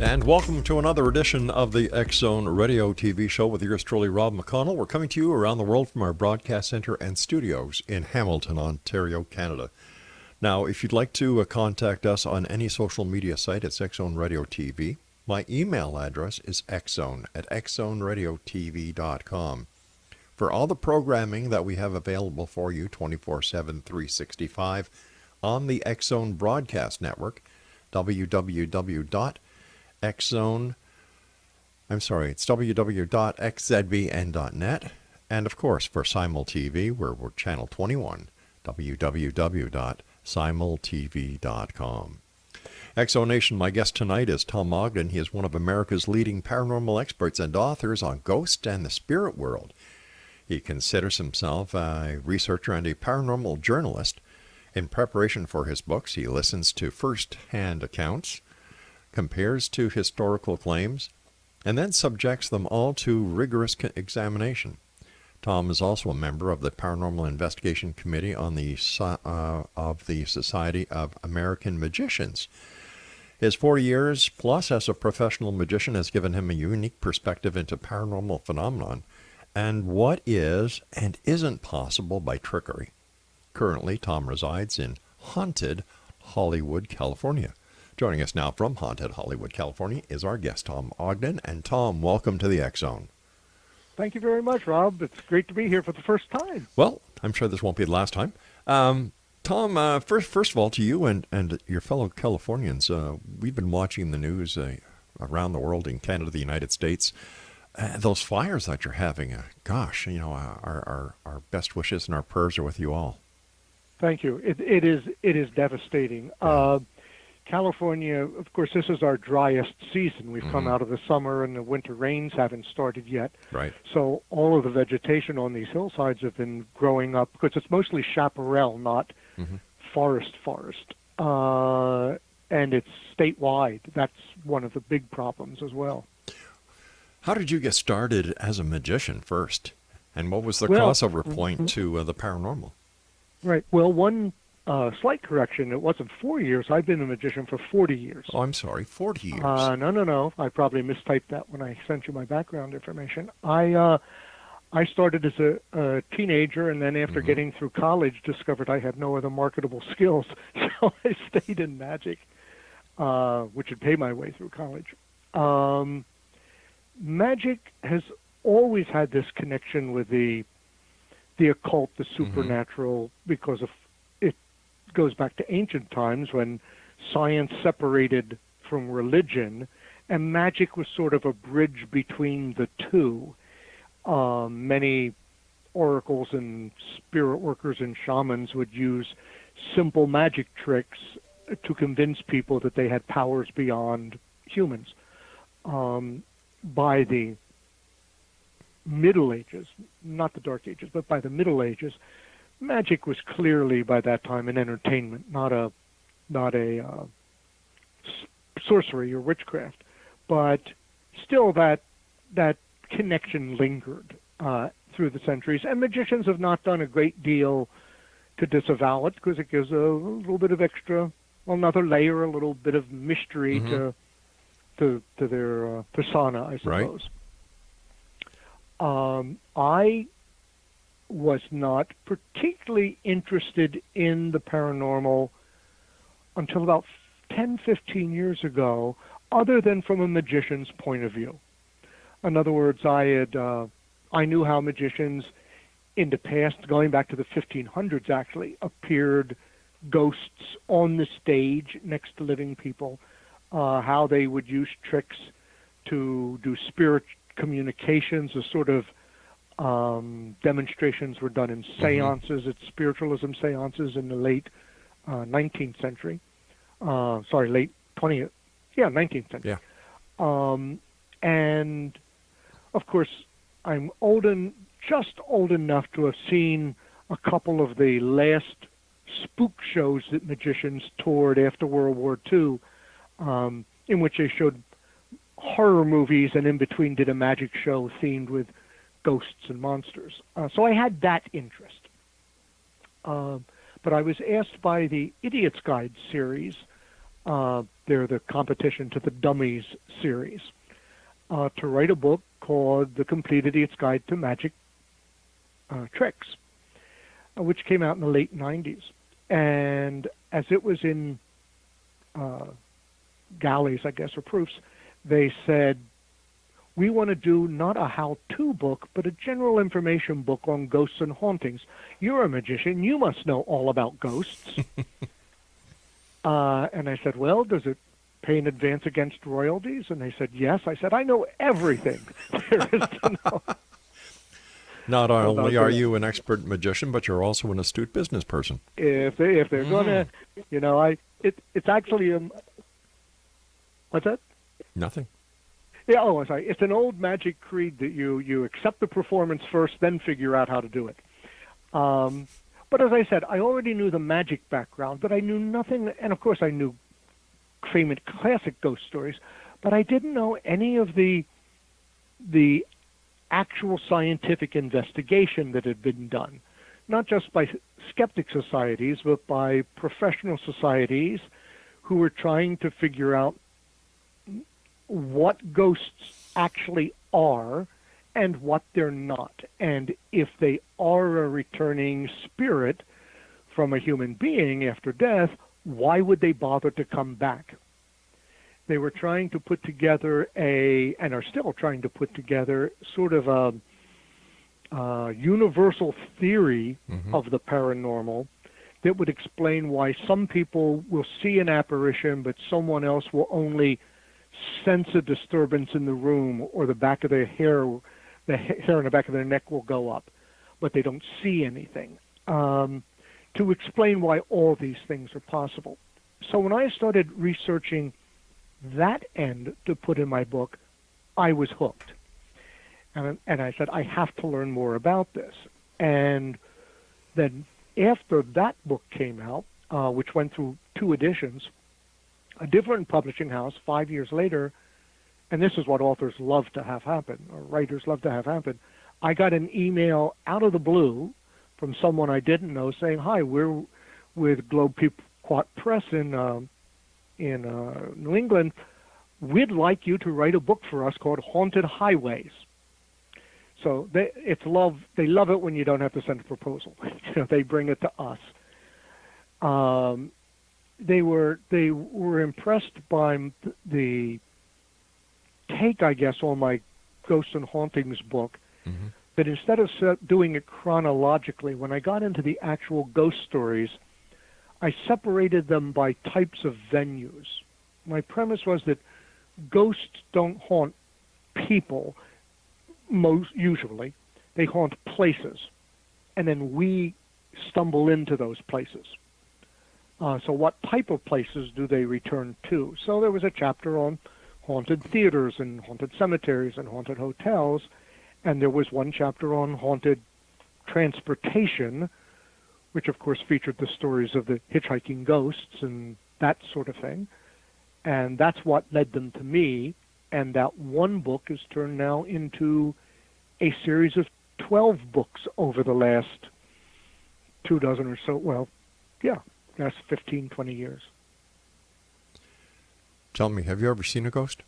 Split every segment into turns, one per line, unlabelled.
And welcome to another edition of the X-Zone Radio TV show with yours truly, Rob McConnell. We're coming to you around the world from our broadcast center and studios in Hamilton, Ontario, Canada. Now, if you'd like to contact us on any social media site, it's X-Zone Radio TV. My email address is xzone@xzoneradiotv.com. For all the programming that we have available for you 24/7, 365 on the X-Zone Broadcast Network, www.xzbn.net. And of course, for Simul TV, we're channel 21, www.simultv.com. Exonation, my guest tonight is Tom Ogden. He is one of America's leading paranormal experts and authors on ghosts and the spirit world. He considers himself a researcher and a paranormal journalist. In preparation for his books, he listens to first-hand accounts, compares to historical claims, and then subjects them all to rigorous examination. Tom is also a member of the Paranormal Investigation Committee on the Society of American Magicians. His 40 years plus as a professional magician has given him a unique perspective into paranormal phenomenon and what is and isn't possible by trickery. Currently, Tom resides in haunted Hollywood, California. Joining us now from haunted Hollywood, California is our guest, Tom Ogden. And Tom, welcome to the X-Zone.
Thank you very much, Rob. It's great to be here for the first time.
Well, I'm sure this won't be the last time. Tom, first of all, to you and your fellow Californians, we've been watching the news around the world, in Canada, the United States. Those fires that you're having, our best wishes and our prayers are with you all.
Thank you. It is devastating. California, of course, this is our driest season. We've come out of the summer and the winter rains haven't started yet.
Right.
So all of the vegetation on these hillsides have been growing up because it's mostly chaparral, not forest. And it's statewide. That's one of the big problems as well.
How did you get started as a magician first? And what was the crossover point to the paranormal?
Right. Well, one slight correction. It wasn't 4 years. I've been a magician for 40 years.
Oh, I'm sorry, 40 years.
No. I probably mistyped that when I sent you my background information. I started as a teenager, and then after getting through college, discovered I had no other marketable skills. So I stayed in magic, which would pay my way through college. Magic has always had this connection with the occult, the supernatural, because of it goes back to ancient times when science separated from religion, and magic was sort of a bridge between the two. Many oracles and spirit workers and shamans would use simple magic tricks to convince people that they had powers beyond humans. By the Middle Ages, not the Dark Ages, but by the Middle Ages, magic was clearly by that time an entertainment, not a sorcery or witchcraft. But still, that connection lingered through the centuries, and magicians have not done a great deal to disavow it because it gives a little bit of extra, another layer, a little bit of mystery to their persona, I suppose. Right. I was not particularly interested in the paranormal until about 10, 15 years ago, other than from a magician's point of view. In other words, I knew how magicians in the past, going back to the 1500s actually, appeared ghosts on the stage next to living people, how they would use tricks to do spirit communications, a sort of demonstrations were done in seances, at spiritualism seances in the late 19th century. Late 20th. Yeah, 19th century. Yeah. And, of course, I'm just old enough to have seen a couple of the last spook shows that magicians toured after World War II, in which they showed horror movies and in between did a magic show themed with ghosts and monsters. So I had that interest. But I was asked by the Idiot's Guide series They're the competition to the Dummies series, to write a book called The Complete Idiot's Guide to Magic Tricks, which came out in the late 90s. And as it was in galleys, I guess, or proofs, they said, we want to do not a how-to book, but a general information book on ghosts and hauntings. You're a magician. You must know all about ghosts. And I said, well, does it pay in advance against royalties? And they said, yes. I said, I know everything there is to know.
Not only are you an expert magician, but you're also an astute business person.
If they're going to, it's actually, what's that?
Nothing.
Yeah, oh, sorry. It's an old magic creed that you accept the performance first, then figure out how to do it. But as I said, I already knew the magic background, but I knew nothing, and of course I knew famous classic ghost stories, but I didn't know any of the actual scientific investigation that had been done, not just by skeptic societies, but by professional societies who were trying to figure out what ghosts actually are and what they're not. And if they are a returning spirit from a human being after death, why would they bother to come back? They were trying to put together and are still trying to put together sort of a universal theory of the paranormal that would explain why some people will see an apparition, but someone else will only sense a disturbance in the room, or the back of their hair, the hair on the back of their neck will go up, but they don't see anything. To explain why all these things are possible. So when I started researching that end to put in my book, I was hooked. And I said, I have to learn more about this. And then after that book came out, which went through 2 editions, a different publishing house 5 years later, and this is what authors love to have happen, or writers love to have happen, I got an email out of the blue from someone I didn't know saying, hi, we're with Globe Pequot Press in New England. We'd like you to write a book for us called Haunted Highways. So they love it when you don't have to send a proposal. They bring it to us. They were impressed by the take, I guess, on my Ghosts and Hauntings book, that instead of doing it chronologically, when I got into the actual ghost stories, I separated them by types of venues. My premise was that ghosts don't haunt people, usually. They haunt places, and then we stumble into those places. So what type of places do they return to? So there was a chapter on haunted theaters and haunted cemeteries and haunted hotels, and there was one chapter on haunted transportation, which of course featured the stories of the hitchhiking ghosts and that sort of thing. And that's what led them to me, and that one book is turned now into a series of 12 books over the last 24 or so, last 15, 20 years.
Tell me, have you ever seen a ghost?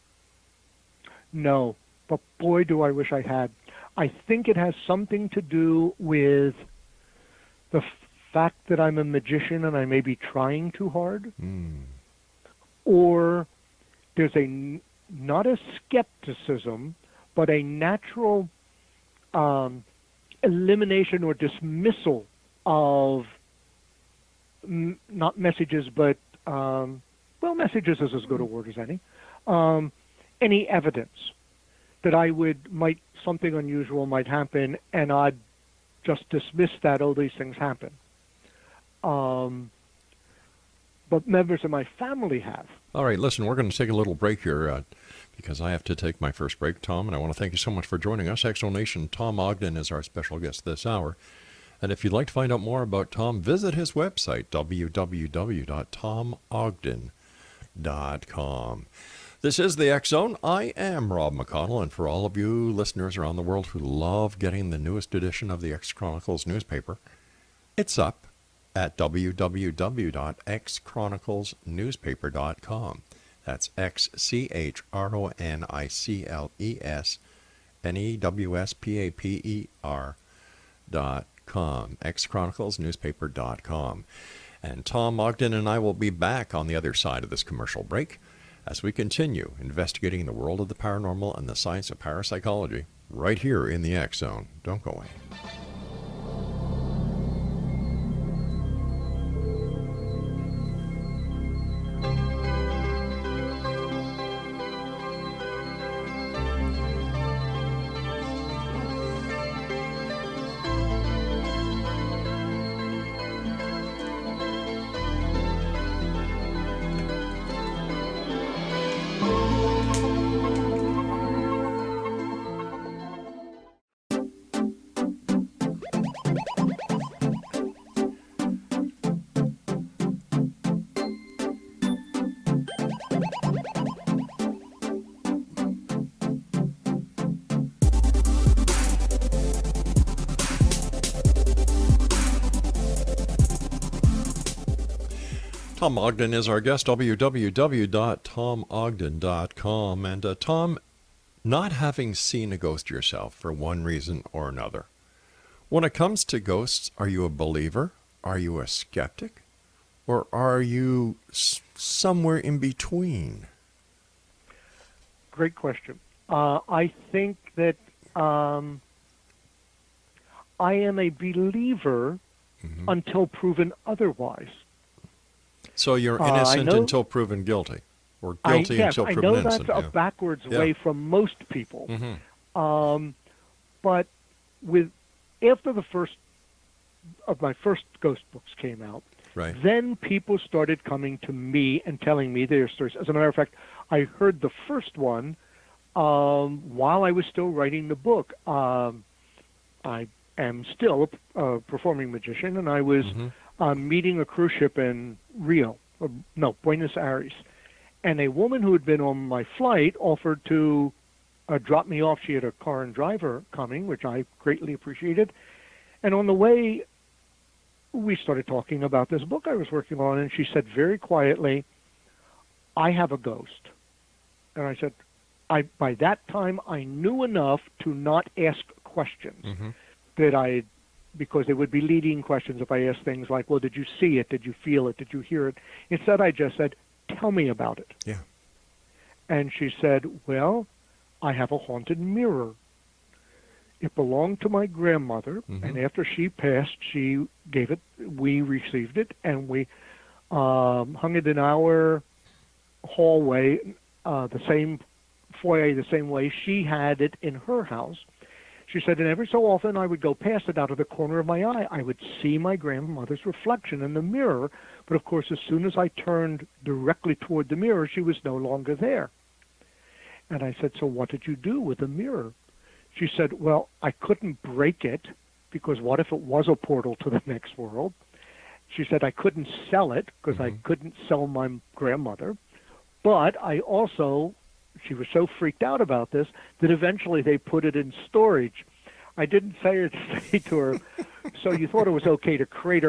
No, but boy, do I wish I had. I think it has something to do with the fact that I'm a magician and I may be trying too hard. Or there's not a skepticism, but a natural elimination or dismissal of not messages, but messages is as good a word as any evidence that something unusual might happen, and I'd just dismiss that, these things happen. But members of my family have.
All right, listen, we're going to take a little break here because I have to take my first break, Tom, and I want to thank you so much for joining us. Exonation, Tom Ogden is our special guest this hour. And if you'd like to find out more about Tom, visit his website, www.tomogden.com. This is the X Zone. I am Rob McConnell, and for all of you listeners around the world who love getting the newest edition of the X Chronicles newspaper, it's up at www.xchroniclesnewspaper.com. That's XCHRONICLESNEWSPAPER.com. xchroniclesnewspaper.com. And Tom Ogden and I will be back on the other side of this commercial break as we continue investigating the world of the paranormal and the science of parapsychology right here in the X Zone. Don't go away. Tom Ogden is our guest, www.tomogden.com. And Tom, not having seen a ghost yourself for one reason or another, when it comes to ghosts, are you a believer? Are you a skeptic? Or are you somewhere in between?
Great question. I think that I am a believer until proven otherwise.
So you're innocent until proven guilty, or guilty until proven innocent.
I know that's a backwards way from most people. But after the first of my first ghost books came out, then people started coming to me and telling me their stories. As a matter of fact, I heard the first one while I was still writing the book. I am still a performing magician, and I was meeting a cruise ship in Buenos Aires. And a woman who had been on my flight offered to drop me off. She had a car and driver coming, which I greatly appreciated. And on the way, we started talking about this book I was working on, and she said very quietly, "I have a ghost." And I said, by that time, I knew enough to not ask questions because they would be leading questions if I asked things like, well, did you see it? Did you feel it? Did you hear it? Instead, I just said, tell me about it.
Yeah.
And she said, well, I have a haunted mirror. It belonged to my grandmother, and after she passed, she gave it, we received it, and we hung it in our hallway, the same foyer, the same way she had it in her house. She said, and every so often I would go past it out of the corner of my eye. I would see my grandmother's reflection in the mirror, but of course, as soon as I turned directly toward the mirror, she was no longer there. And I said, so what did you do with the mirror? She said, well, I couldn't break it, because what if it was a portal to the next world? She said, I couldn't sell it, because I couldn't sell my grandmother. But I also... She was so freaked out about this that eventually they put it in storage. I didn't say to her, so you thought it was okay to crate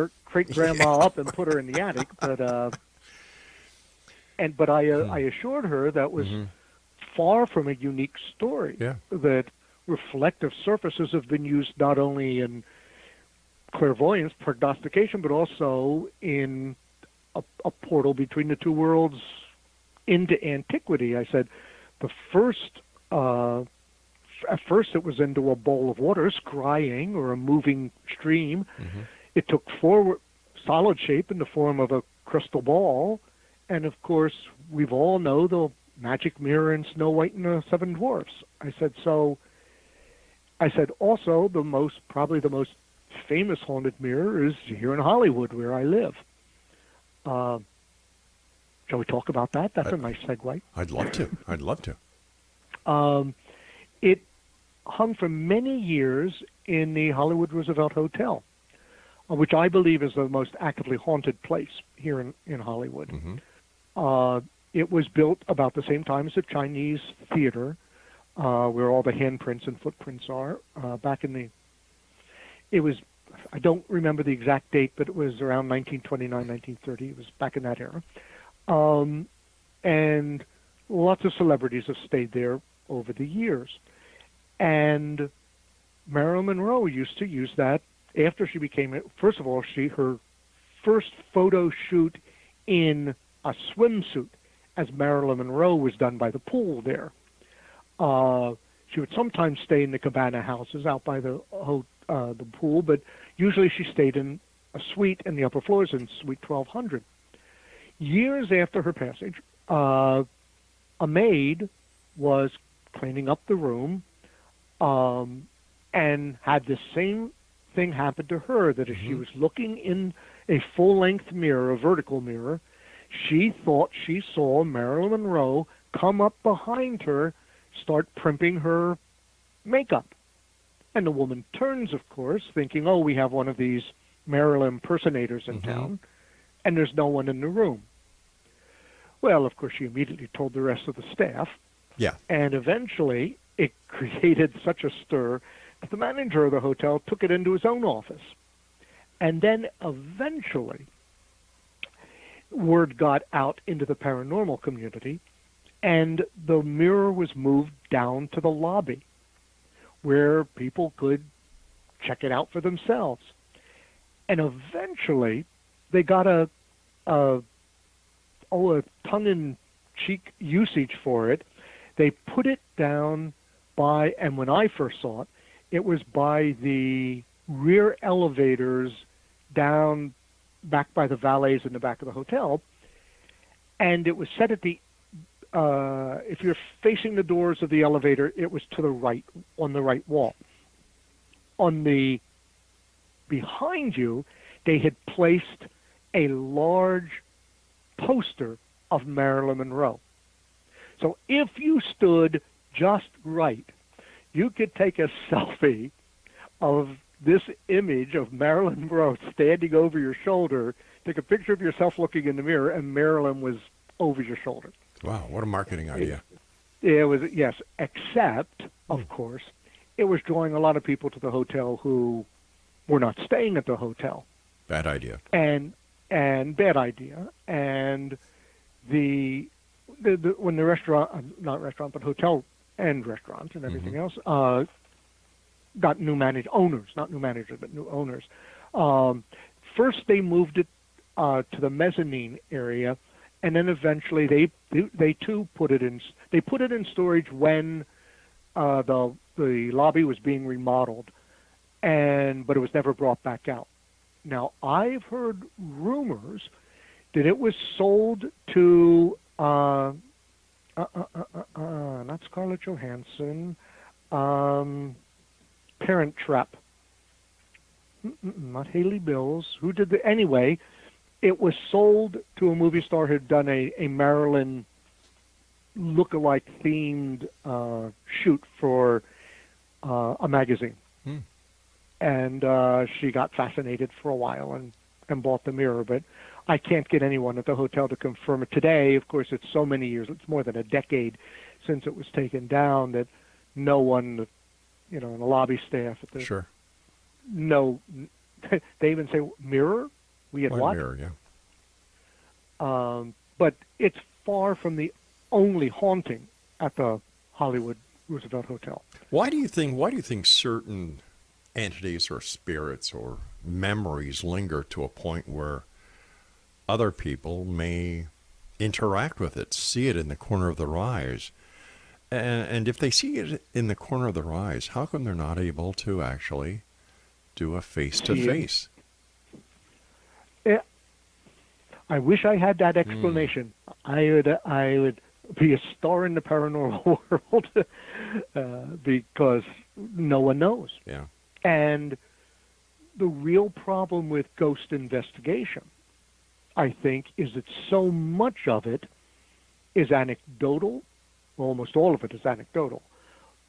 grandma up and put her in the attic, but I assured her that was far from a unique story.
Yeah.
That reflective surfaces have been used not only in clairvoyance, prognostication, but also in a portal between the two worlds into antiquity. I said, at first it was into a bowl of water, scrying, or a moving stream. It took forward solid shape in the form of a crystal ball. And of course, we've all know the magic mirror in Snow White and the Seven Dwarfs. I said, also probably the most famous haunted mirror is here in Hollywood, where I live. Shall we talk about that? That's a nice segue.
I'd love to.
It hung for many years in the Hollywood Roosevelt Hotel, which I believe is the most actively haunted place here in Hollywood. It was built about the same time as the Chinese theater, where all the handprints and footprints are. It was I don't remember the exact date, but it was around 1929, 1930. It was back in that era. And lots of celebrities have stayed there over the years. And Marilyn Monroe used to use that after she became, first of all, her first photo shoot in a swimsuit as Marilyn Monroe was done by the pool there. She would sometimes stay in the cabana houses out by the pool, but usually she stayed in a suite in the upper floors in Suite 1200. Years after her passage, a maid was cleaning up the room and had the same thing happen to her, that as she was looking in a full-length mirror, a vertical mirror, she thought she saw Marilyn Monroe come up behind her, start primping her makeup. And the woman turns, of course, thinking, oh, we have one of these Marilyn impersonators in town, and there's no one in the room. Well, of course, she immediately told the rest of the staff.
Yeah.
And eventually it created such a stir that the manager of the hotel took it into his own office. And then eventually word got out into the paranormal community, and the mirror was moved down to the lobby where people could check it out for themselves. And eventually they got a tongue-in-cheek usage for it. They put it down by, and when I first saw it, it was by the rear elevators down back by the valets in the back of the hotel. And it was set at the, if you're facing the doors of the elevator, it was to the right, on the right wall. On the, behind you, they had placed a large poster of Marilyn Monroe. So if you stood just right, you could take a selfie of this image of Marilyn Monroe standing over your shoulder, take a picture of yourself looking in the mirror, and Marilyn was over your shoulder.
Wow, what a marketing idea.
It was, yes, except, of course, it was drawing a lot of people to the hotel who were not staying at the hotel.
Bad idea.
And bad idea. And the when the restaurant, not restaurant, but hotel and restaurants and everything else, got new owners, not new managers, but new owners. First, they moved it to the mezzanine area, and then eventually they too put it in. They put it in storage when the lobby was being remodeled, but it was never brought back out. Now, I've heard rumors that it was sold to not Scarlett Johansson, Parent Trap, not Haley Bills. Who did the? Anyway, it was sold to a movie star who had done a Marilyn look-alike themed shoot for a magazine. And she got fascinated for a while and bought the mirror. But I can't get anyone at the hotel to confirm it. Today, of course, it's so many years, it's more than a decade since it was taken down, that no one, in the lobby staff at the
Sure.
No, they even say, mirror? We had what?
Mirror, yeah.
But it's far from the only haunting at the Hollywood Roosevelt Hotel.
Why do you think certain entities or spirits or memories linger to a point where other people may interact with it, see it in the corner of their eyes? And if they see it in the corner of their eyes, how come they're not able to actually do a face-to-face?
I wish I had that explanation. I would be a star in the paranormal world because no one knows.
Yeah.
And the real problem with ghost investigation, I think, is that so much of it is anecdotal. Well, almost all of it is anecdotal,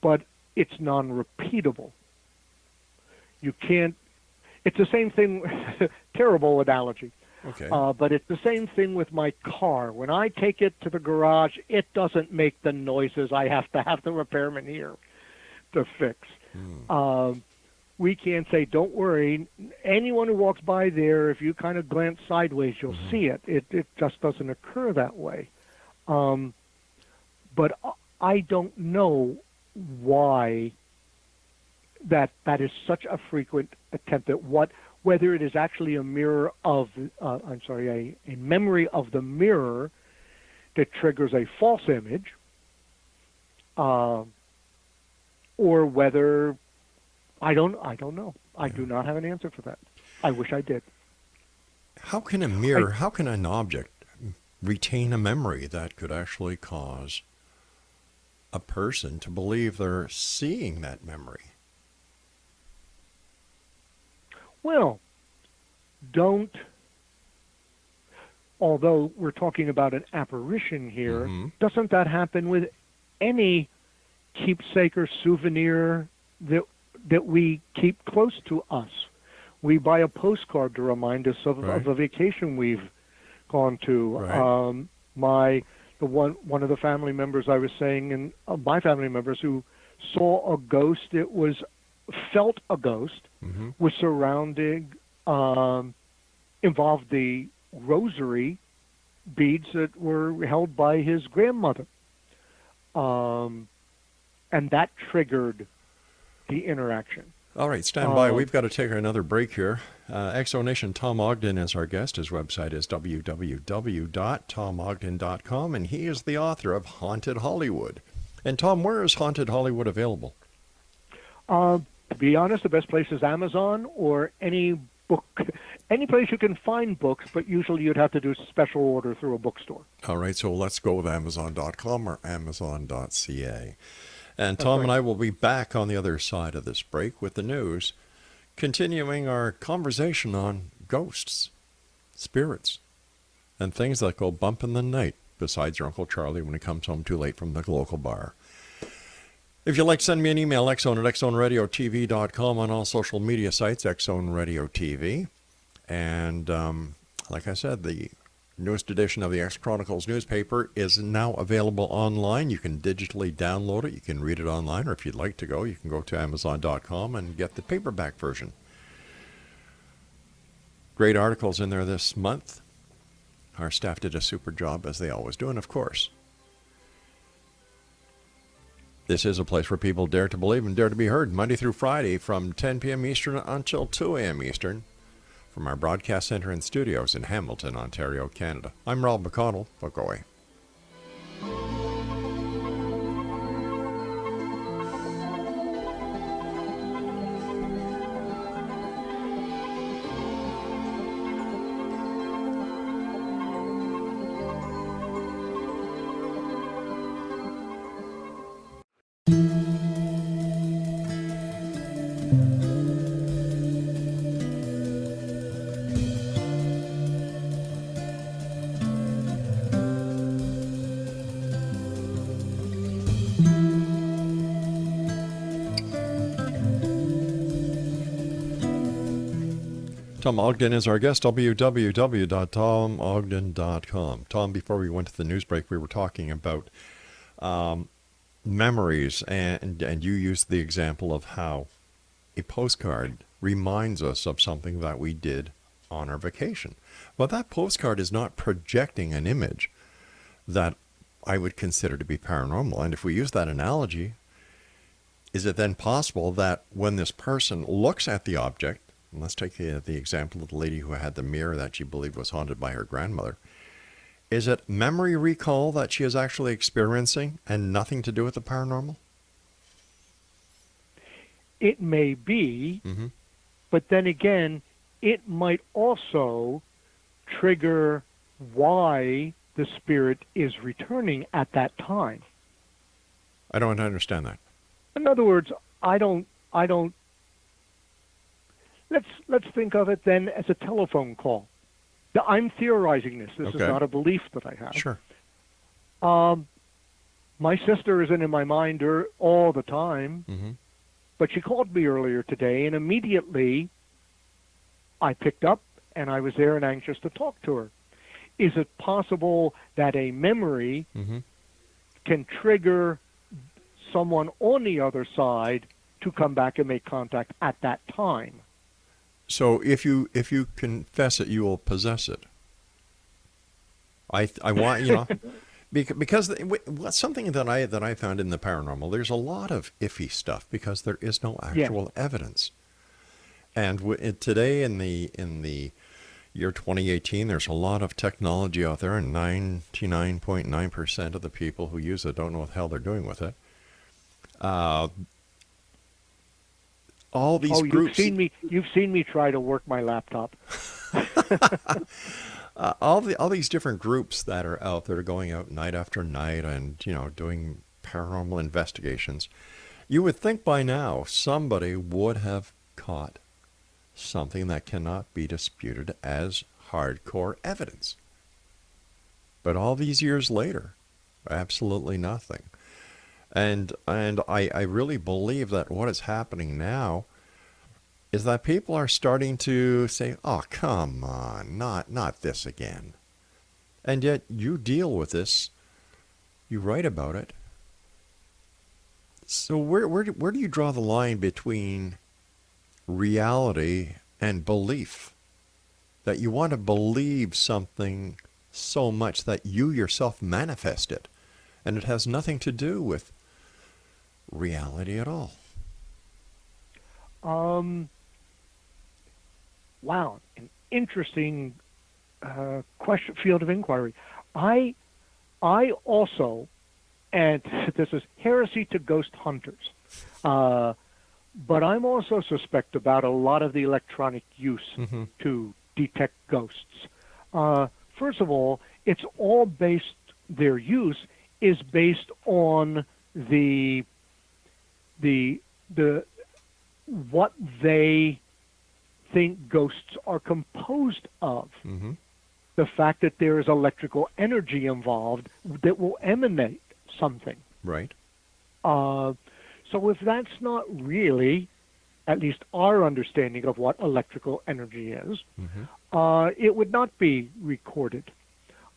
but it's non-repeatable. You can't. It's the same thing. Terrible analogy.
Okay.
But it's the same thing with my car. When I take it to the garage, it doesn't make the noises I have to have the repairman here to fix. we can say, don't worry, anyone who walks by there, if you kind of glance sideways, you'll see it. It just doesn't occur that way. But I don't know why that is such a frequent attempt at whether it is actually a mirror of, a memory of the mirror that triggers a false image, or whether, I don't know. I do not have an answer for that. I wish I did.
How can a mirror, how can an object retain a memory that could actually cause a person to believe they're seeing that memory?
Well, although we're talking about an apparition here, doesn't that happen with any keepsake or souvenir that we keep close to us? We buy a postcard to remind us of a vacation we've gone to.
Right.
One of the family members I was saying, and my family members who saw a ghost, felt a ghost, was surrounding, involved the rosary beads that were held by his grandmother. And that triggered the interaction.
All right, stand by. We've got to take another break here. Exonation, Tom Ogden is our guest. His website is www.tomogden.com, and he is the author of Haunted Hollywood. And Tom, where is Haunted Hollywood available?
To be honest, the best place is Amazon or any place you can find books, but usually you'd have to do a special order through a bookstore.
All right, so let's go with Amazon.com or Amazon.ca. And Tom and I will be back on the other side of this break with the news, continuing our conversation on ghosts, spirits, and things that go bump in the night, besides your Uncle Charlie when he comes home too late from the local bar. If you'd like to send me an email, xzone@xzoneradiotv.com, on all social media sites, XZone Radio TV. And like I said, the newest edition of the X Chronicles newspaper is now available online. You can digitally download it. You can read it online, or if you'd like to go, you can go to Amazon.com and get the paperback version. Great articles in there this month. Our staff did a super job, as they always do, and of course, this is a place where people dare to believe and dare to be heard, Monday through Friday from 10 p.m. Eastern until 2 a.m. Eastern, from our broadcast center and studios in Hamilton, Ontario, Canada. I'm Rob McConnell. Book away. Tom Ogden is our guest, www.tomogden.com. Tom, before we went to the news break, we were talking about memories, and you used the example of how a postcard reminds us of something that we did on our vacation. Well, that postcard is not projecting an image that I would consider to be paranormal. And if we use that analogy, is it then possible that when this person looks at the object, and let's take the example of the lady who had the mirror that she believed was haunted by her grandmother, is it memory recall that she is actually experiencing and nothing to do with the paranormal?
It may be, but then again, it might also trigger why the spirit is returning at that time.
I don't understand that.
In other words, I don't. Let's think of it then as a telephone call. I'm theorizing this. This is not a belief that I have.
Sure.
My sister isn't in my mind all the time, but she called me earlier today, and immediately I picked up, and I was there and anxious to talk to her. Is it possible that a memory can trigger someone on the other side to come back and make contact at that time.
So if you confess it, you will possess it. I want, because something that I found in the paranormal, there's a lot of iffy stuff because there is no actual evidence. And today in the year 2018, there's a lot of technology out there, and 99.9% of the people who use it don't know what the hell they're doing with it. All these groups.
You've seen me try to work my laptop.
All these different groups that are out there going out night after night and doing paranormal investigations. You would think by now somebody would have caught something that cannot be disputed as hardcore evidence. But all these years later, absolutely nothing. And I really believe that what is happening now is that people are starting to say, oh, come on, not this again. And yet you deal with this, you write about it. So where do you draw the line between reality and belief? That you want to believe something so much that you yourself manifest it, and it has nothing to do with reality at all.
Wow, an interesting field of inquiry. I also, and this is heresy to ghost hunters, but I'm also suspect about a lot of the electronic use to detect ghosts. First of all, it's all based, their use is based on the what they think ghosts are composed of. The fact that there is electrical energy involved that will emanate something.
Right.
So if that's not really, at least our understanding of what electrical energy is, it would not be recorded.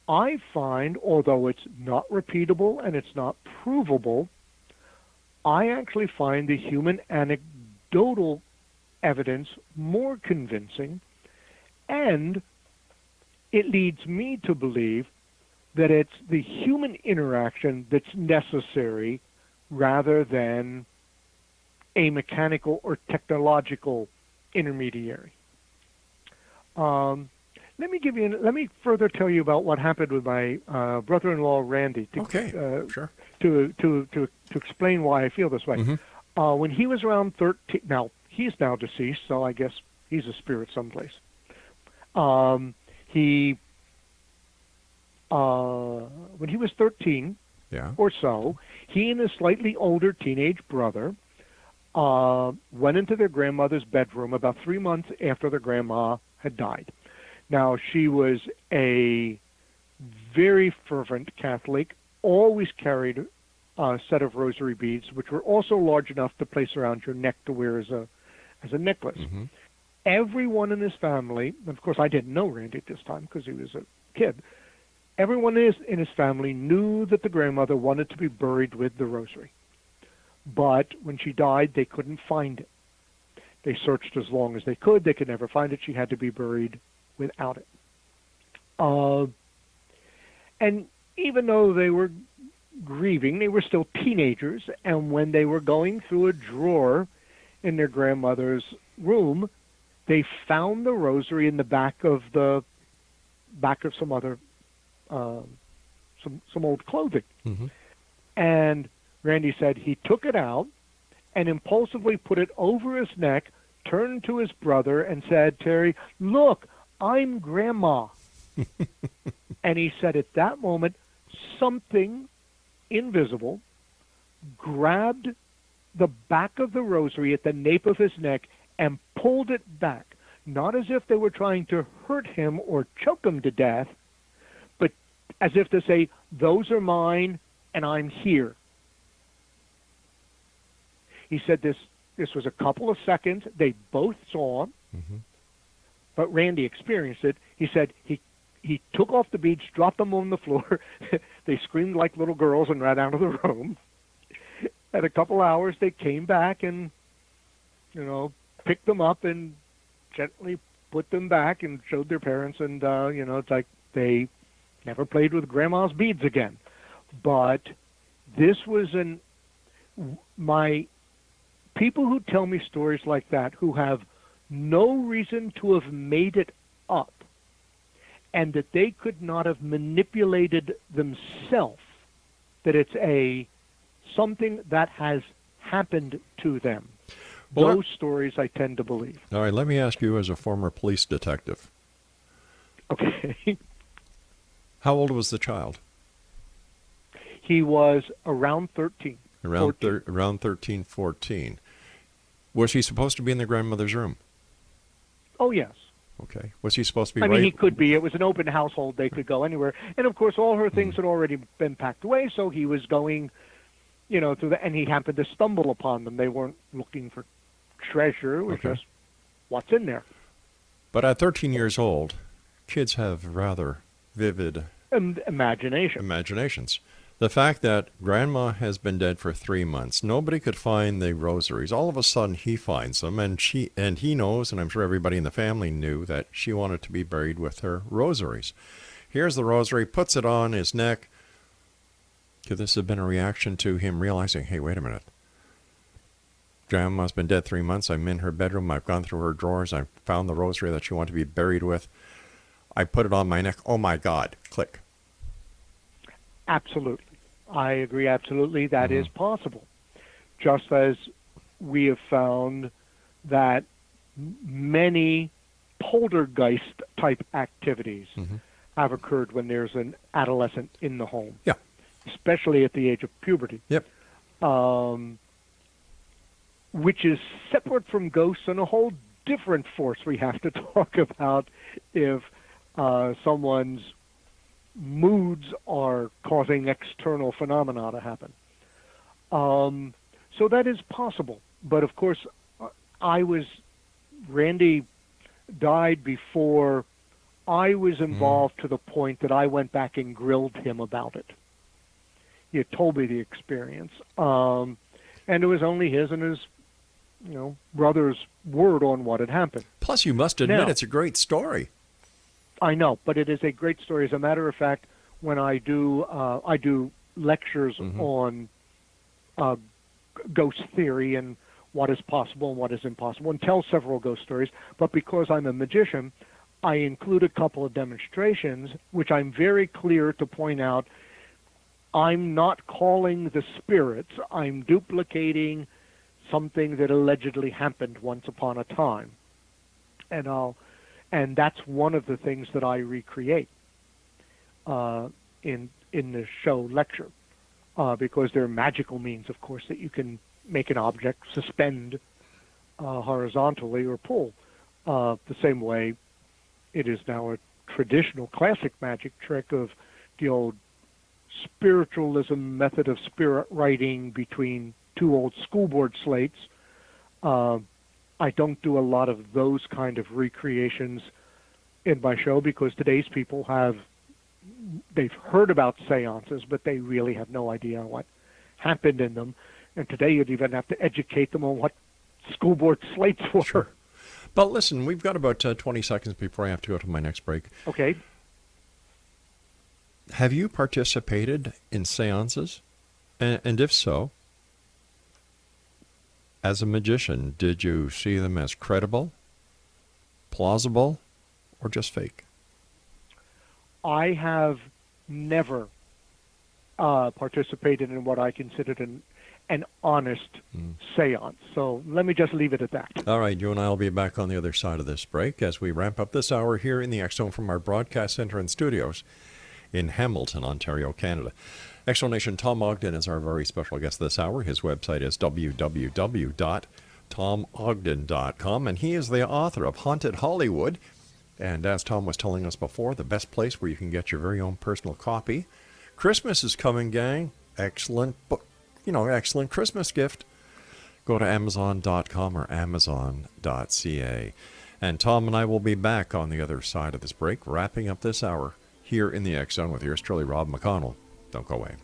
I find, although it's not repeatable and it's not provable, I actually find the human anecdotal evidence more convincing, and it leads me to believe that it's the human interaction that's necessary rather than a mechanical or technological intermediary. Let me further tell you about what happened with my brother-in-law Randy.
Sure.
To explain why I feel this way. When he was around 13, now he's now deceased, so I guess he's a spirit someplace. When he was 13 or so, he and his slightly older teenage brother went into their grandmother's bedroom about 3 months after their grandma had died. Now, she was a very fervent Catholic, always carried a set of rosary beads, which were also large enough to place around your neck to wear as a necklace. Everyone in his family, and of course I didn't know Randy at this time because he was a kid, everyone in his family knew that the grandmother wanted to be buried with the rosary. But when she died, they couldn't find it. They searched as long as they could. They could never find it. She had to be buried without it. And even though they were grieving, they were still teenagers, and when they were going through a drawer in their grandmother's room, they found the rosary in the back of some other some old clothing. And Randy said he took it out and impulsively put it over his neck, turned to his brother and said, "Terry, look, I'm Grandma." And he said at that moment, something invisible grabbed the back of the rosary at the nape of his neck and pulled it back, not as if they were trying to hurt him or choke him to death, but as if to say, "Those are mine and I'm here." He said this was a couple of seconds. They both saw him, but Randy experienced it. He said he took off the beads, dropped them on the floor. They screamed like little girls and ran out of the room. At a couple hours, they came back, and picked them up and gently put them back and showed their parents, and it's like they never played with grandma's beads again. But this was my people who tell me stories like that, who have no reason to have made it up, and that they could not have manipulated themselves, that it's something that has happened to them.
Well,
those stories I tend to believe.
All right, let me ask you as a former police detective.
Okay.
How old was the child?
He was around 13.
Around 13, 14. Was he supposed to be in the grandmother's room?
Oh, yes.
Okay. Was he supposed to be
I mean, he could be. It was an open household. They could go anywhere. And, of course, all her things had already been packed away, so he was going, and he happened to stumble upon them. They weren't looking for treasure. It was just what's in there.
But at 13 years old, kids have rather vivid imaginations. The fact that Grandma has been dead for 3 months, nobody could find the rosaries. All of a sudden, he finds them, and he knows, and I'm sure everybody in the family knew, that she wanted to be buried with her rosaries. Here's the rosary, puts it on his neck. Could this have been a reaction to him realizing, hey, wait a minute. Grandma's been dead 3 months. I'm in her bedroom. I've gone through her drawers. I found the rosary that she wanted to be buried with. I put it on my neck. Oh, my God. Click.
Absolutely. I agree absolutely. That is possible. Just as we have found that many poltergeist-type activities have occurred when there's an adolescent in the home.
Yeah.
Especially at the age of puberty.
Yep.
Which is separate from ghosts and a whole different force we have to talk about if someone's moods are causing external phenomena to happen. So that is possible. But, of course, Randy died before I was involved to the point that I went back and grilled him about it. He had told me the experience. And it was only his and his brother's word on what had happened.
Plus, you must admit it's a great story.
I know, but it is a great story. As a matter of fact, when I do lectures on ghost theory and what is possible and what is impossible, and tell several ghost stories. But because I'm a magician, I include a couple of demonstrations, which I'm very clear to point out. I'm not calling the spirits. I'm duplicating something that allegedly happened once upon a time, and that's one of the things that I recreate in the show lecture, because there are magical means, of course, that you can make an object suspend horizontally or pull. The same way it is now a traditional classic magic trick of the old spiritualism method of spirit writing between two old school board slates. I don't do a lot of those kind of recreations in my show because today's people they've heard about seances, but they really have no idea what happened in them. And today you'd even have to educate them on what school board slates were.
Sure. But listen, we've got about 20 seconds before I have to go to my next break.
Okay.
Have you participated in seances? And if so, as a magician, did you see them as credible, plausible, or just fake?
I have never participated in what I considered an honest seance. So let me just leave it at that.
All right, you and I will be back on the other side of this break as we ramp up this hour here in the X-Zone from our broadcast center and studios in Hamilton, Ontario, Canada. X-Zone Nation, Tom Ogden is our very special guest this hour. His website is www.tomogden.com, and he is the author of Haunted Hollywood. And as Tom was telling us before, the best place where you can get your very own personal copy. Christmas is coming, gang. Excellent book, excellent Christmas gift. Go to Amazon.com or Amazon.ca. And Tom and I will be back on the other side of this break, wrapping up this hour here in the X-Zone with yours truly, Rob McConnell. Don't go away.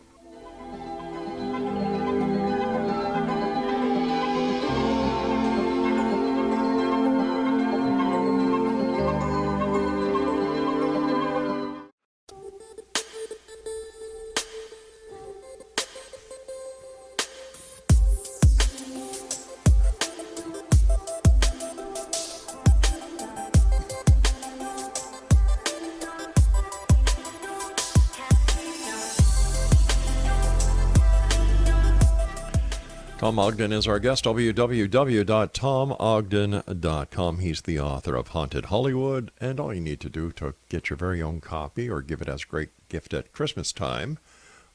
Tom Ogden is our guest, www.tomogden.com. He's the author of Haunted Hollywood, and all you need to do to get your very own copy or give it as a great gift at Christmas time,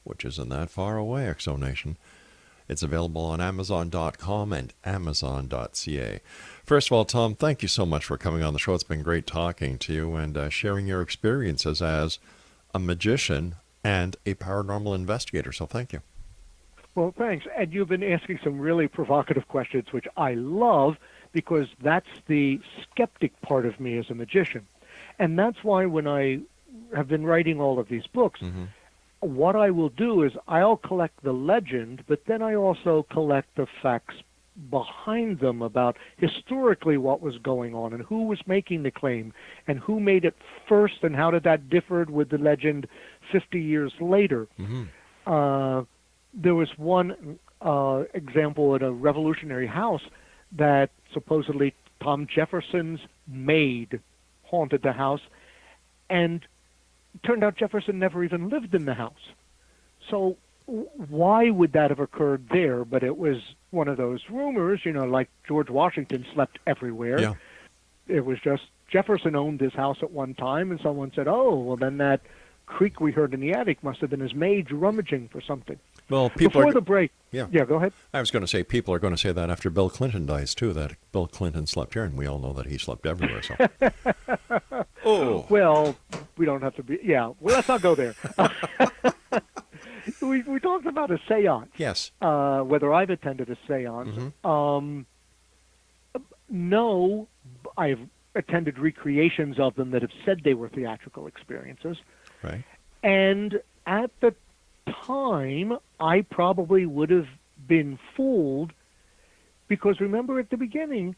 which isn't that far away, Exonation. It's available on Amazon.com and Amazon.ca. First of all, Tom, thank you so much for coming on the show. It's been great talking to you and sharing your experiences as a magician and a paranormal investigator, so thank you.
Well, thanks. And you've been asking some really provocative questions, which I love, because that's the skeptic part of me as a magician. And that's why when I have been writing all of these books, what I will do is I'll collect the legend, but then I also collect the facts behind them about historically what was going on and who was making the claim and who made it first and how did that differ with the legend 50 years later. There was one example at a Revolutionary house that supposedly Tom Jefferson's maid haunted the house, and it turned out Jefferson never even lived in the house. So why would that have occurred there? But it was one of those rumors, you know, like George Washington slept everywhere.
Yeah.
It was just Jefferson owned this house at one time, and someone said, oh, well, then that creak we heard in the attic must have been his maid rummaging for something.
Well, people
Before the break.
Yeah,
go ahead.
I was going to say people are going to say that after Bill Clinton dies, too, that Bill Clinton slept here, and we all know that he slept everywhere. So. Oh.
Well, we don't have to be, well, let's not go there. We talked about a seance.
Yes.
Whether I've attended a seance. No, I've attended recreations of them that have said they were theatrical experiences.
Right.
And at the time, I probably would have been fooled because remember at the beginning,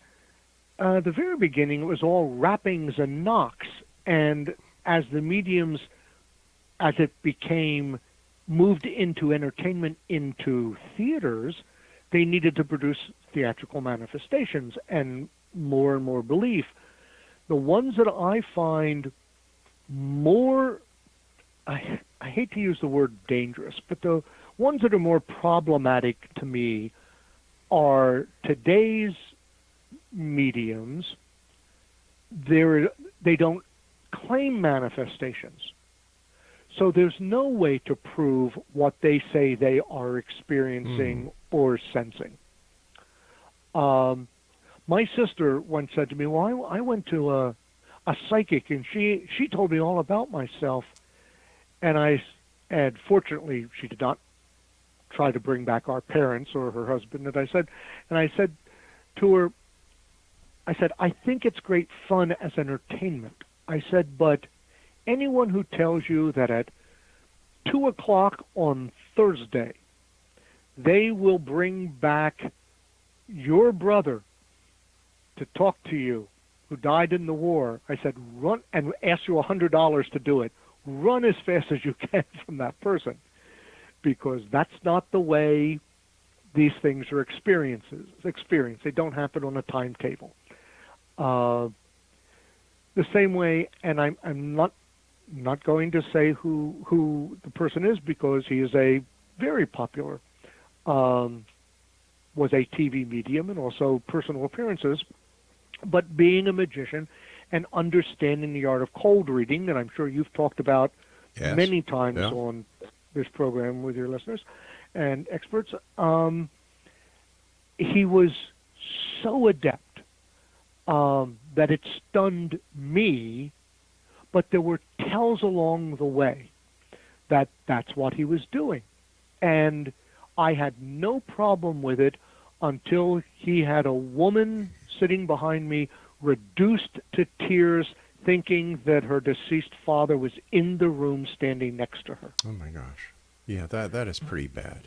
the very beginning, it was all rappings and knocks. And as the mediums, as it became moved into entertainment, into theaters, they needed to produce theatrical manifestations and more belief. The ones that I find more, I hate to use the word dangerous, but the ones that are more problematic to me are today's mediums. They don't claim manifestations. So there's no way to prove what they say they are experiencing or sensing. My sister once said to me, well, I went to a psychic, and she told me all about myself. And fortunately, she did not try to bring back our parents or her husband. And I said to her, I think it's great fun as entertainment. I said, but anyone who tells you that at 2 o'clock on Thursday, they will bring back your brother to talk to you who died in the war, I said, run and ask you $100 to do it. Run as fast as you can from that person, because that's not the way these things are experienced. They don't happen on a timetable. The same way, and I'm not going to say who the person is because he is a very popular, was a TV medium and also personal appearances, but being a magician and understanding the art of cold reading, that I'm sure you've talked about many times on this program with your listeners and experts, he was so adept that it stunned me, but there were tells along the way that that's what he was doing. And I had no problem with it until he had a woman sitting behind me reduced to tears, thinking that her deceased father was in the room standing next to her.
Oh, my gosh. Yeah, that is pretty bad.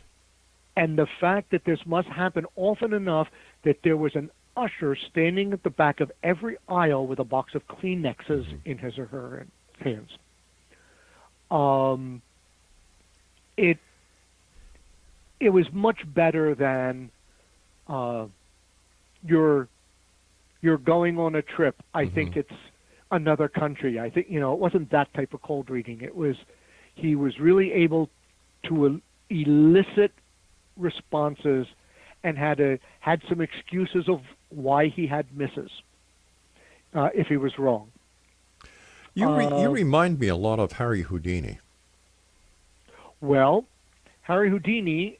And the fact that this must happen often enough that there was an usher standing at the back of every aisle with a box of Kleenexes in his or her hands. It was much better than you're going on a trip. I think it's another country. I think, it wasn't that type of cold reading. He was really able to elicit responses and had some excuses of why he had misses if he was wrong.
You remind me a lot of Harry Houdini.
Well, Harry Houdini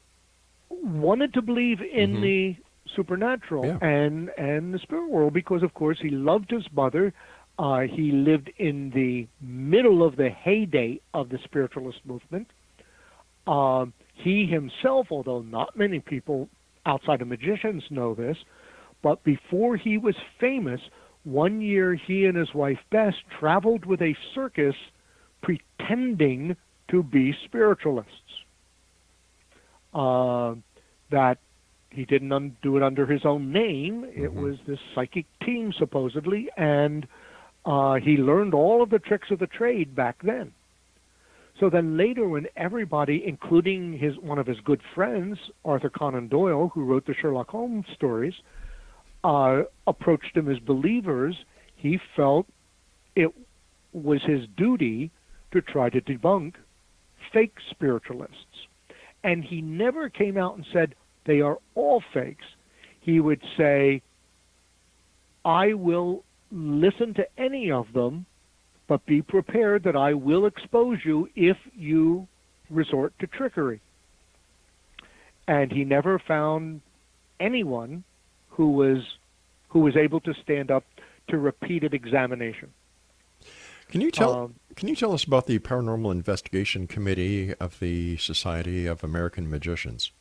wanted to believe in the supernatural and the spirit world because, of course, he loved his mother. He lived in the middle of the heyday of the spiritualist movement. He himself, although not many people outside of magicians know this, but before he was famous, one year he and his wife Bess traveled with a circus pretending to be spiritualists. That he didn't do it under his own name. It was this psychic team, supposedly, and he learned all of the tricks of the trade back then. So then later, when everybody, including one of his good friends, Arthur Conan Doyle, who wrote the Sherlock Holmes stories, approached him as believers, he felt it was his duty to try to debunk fake spiritualists. And he never came out and said, they are all fakes. He would say, I will listen to any of them, but be prepared that I will expose you if you resort to trickery. And he never found anyone who was able to stand up to repeated examination.
Can you tell us about the Paranormal Investigation Committee of the Society of American Magicians?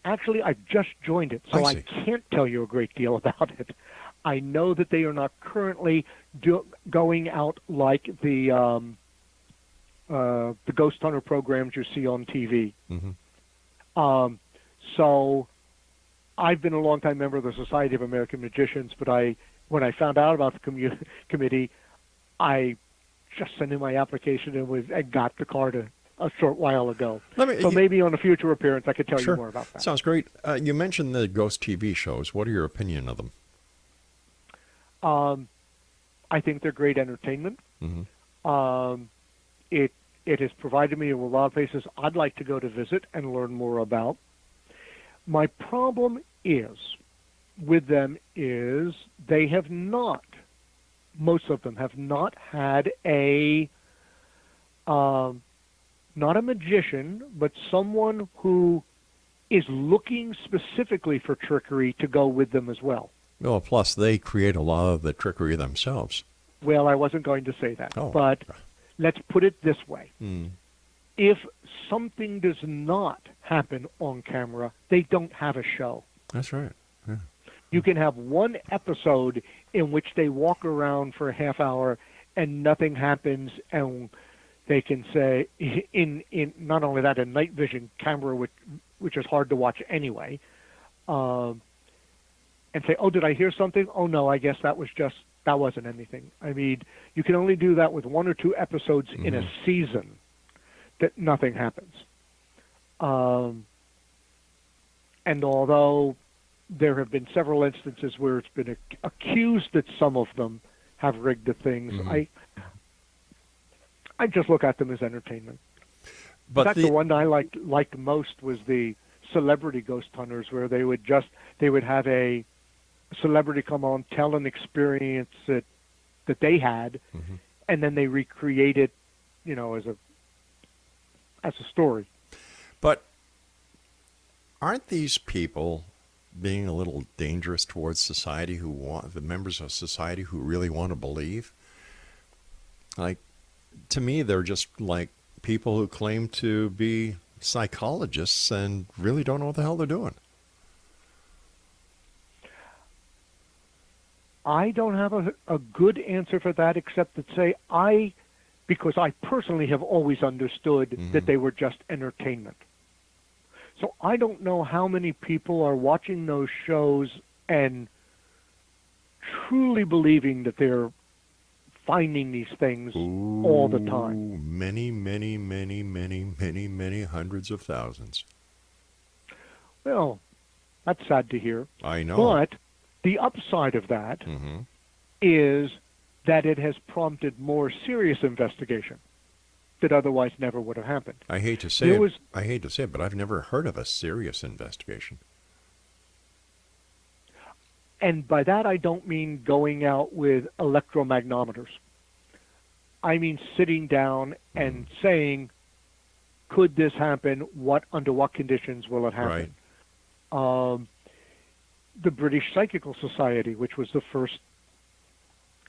Actually, I just joined it, so I can't tell you a great deal about it. I know that they are not currently going out like the ghost hunter programs you see on TV. So I've been a long-time member of the Society of American Magicians, but when I found out about the committee, I just sent in my application and got the card a short while ago. Maybe on a future appearance I could tell you more about that.
Sounds great. You mentioned the ghost TV shows. What are your opinion of them?
I think they're great entertainment. It has provided me with a lot of places I'd like to go to visit and learn more about. My problem with them is they have not, most of them have not had not a magician, but someone who is looking specifically for trickery to go with them as well.
Well, plus they create a lot of the trickery themselves.
Well, I wasn't going to say that, but let's put it this way. If something does not happen on camera, they don't have a show.
That's right. Yeah.
You can have one episode in which they walk around for a half hour and nothing happens, and they can say, in not only that, a night vision camera, which is hard to watch anyway, and say, oh, did I hear something? Oh, no, I guess that wasn't anything. I mean, you can only do that with one or two episodes in a season that nothing happens. And although there have been several instances where it's been accused that some of them have rigged the things, I just look at them as entertainment. But in fact, the one I liked most was the celebrity ghost hunters, where they would have a celebrity come on, tell an experience that they had, and then they recreate it, as a story.
But aren't these people being a little dangerous towards society, the members of society who really want to believe? Like, to me, they're just like people who claim to be psychologists and really don't know what the hell they're doing.
I don't have a good answer for that, except to say because I personally have always understood that they were just entertainment. So I don't know how many people are watching those shows and truly believing that they're finding these things all the time.
Many, many, many, many, many, many hundreds of thousands.
Well, that's sad to hear.
I know.
But the upside of that is that it has prompted more serious investigation that otherwise never would have happened.
I hate to say it, but I've never heard of a serious investigation.
And by that, I don't mean going out with electromagnometers. I mean sitting down and saying, could this happen? Under what conditions will it happen? Right. The British Psychical Society, which was the first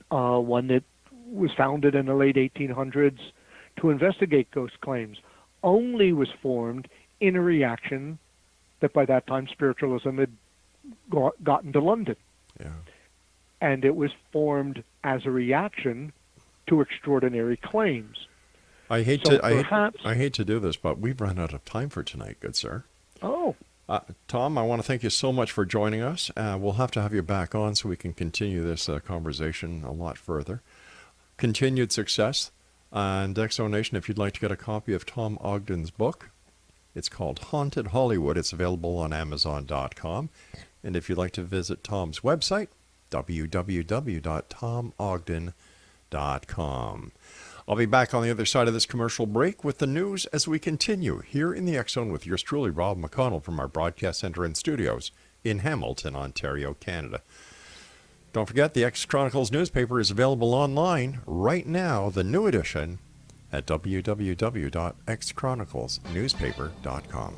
one that was founded in the late 1800s to investigate ghost claims, only was formed in a reaction that by that time spiritualism had gotten to London.
Yeah.
And it was formed as a reaction to extraordinary claims.
I hate to do this, but we've run out of time for tonight, good sir.
Oh.
Tom, I want to thank you so much for joining us. We'll have to have you back on so we can continue this conversation a lot further. Continued success. And Exonation, if you'd like to get a copy of Tom Ogden's book, it's called Haunted Hollywood. It's available on Amazon.com. And if you'd like to visit Tom's website, www.tomogden.com. I'll be back on the other side of this commercial break with the news as we continue here in the X Zone with yours truly, Rob McConnell, from our broadcast center and studios in Hamilton, Ontario, Canada. Don't forget, the X Chronicles newspaper is available online right now, the new edition, at www.xchroniclesnewspaper.com.